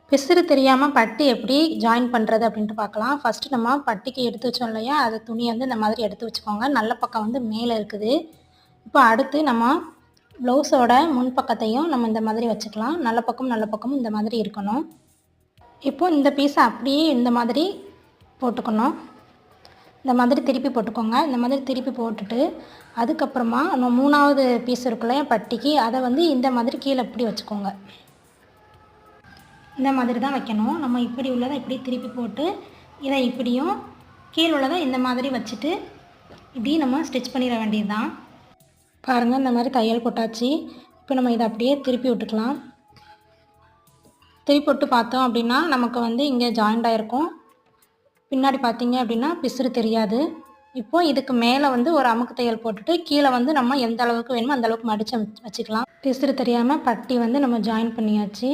பிசிறு தெரியாமல் பட்டி எப்படி ஜாயின் பண்ணுறது அப்படின்ட்டு பார்க்கலாம். ஃபஸ்ட்டு நம்ம பட்டிக்கு எடுத்து வச்சோம் இல்லையா, அது துணியை வந்து இந்த மாதிரி எடுத்து வச்சுக்கோங்க. நல்ல பக்கம் வந்து மேலே இருக்குது. இப்போ அடுத்து நம்ம ப்ளவுஸோட முன் பக்கத்தையும் நம்ம இந்த மாதிரி வச்சுக்கலாம். நல்ல பக்கமும் இந்த மாதிரி இருக்கணும். இப்போ இந்த பீஸை அப்படியே இந்த மாதிரி போட்டுக்கணும். இந்த மாதிரி திருப்பி போட்டுக்கோங்க. இந்த மாதிரி திருப்பி போட்டுட்டு அதுக்கப்புறமா நம்ம 3வது பீஸ் இருக்குல்லையா பட்டிக்கு, அதை வந்து இந்த மாதிரி கீழே இப்படி வச்சுக்கோங்க. இந்த மாதிரி தான் வைக்கணும். நம்ம இப்படி உள்ளதை இப்படி திருப்பி போட்டு இதை இப்படியும் கீழே உள்ளதை இந்த மாதிரி வச்சுட்டு இப்படி நம்ம ஸ்டிச் பண்ணிட வேண்டியது தான். பாருங்கள், இந்த மாதிரி தையல் போட்டாச்சு. இப்போ நம்ம இதை அப்படியே திருப்பி விட்டுக்கலாம். திருப்பி விட்டு பார்த்தோம் அப்படின்னா நமக்கு வந்து இங்கே ஜாயிண்ட் ஆகிருக்கும். பின்னாடி பார்த்தீங்க அப்படின்னா பிசுறு தெரியாது. இப்போது இதுக்கு மேலே வந்து ஒரு அமுக்கு தையல் போட்டுட்டு கீழே வந்து நம்ம எந்த அளவுக்கு வேணுமோ அந்த அளவுக்கு மடித்து வச்சுக்கலாம். பிசுறு தெரியாமல் பட்டி வந்து நம்ம ஜாயின் பண்ணியாச்சு.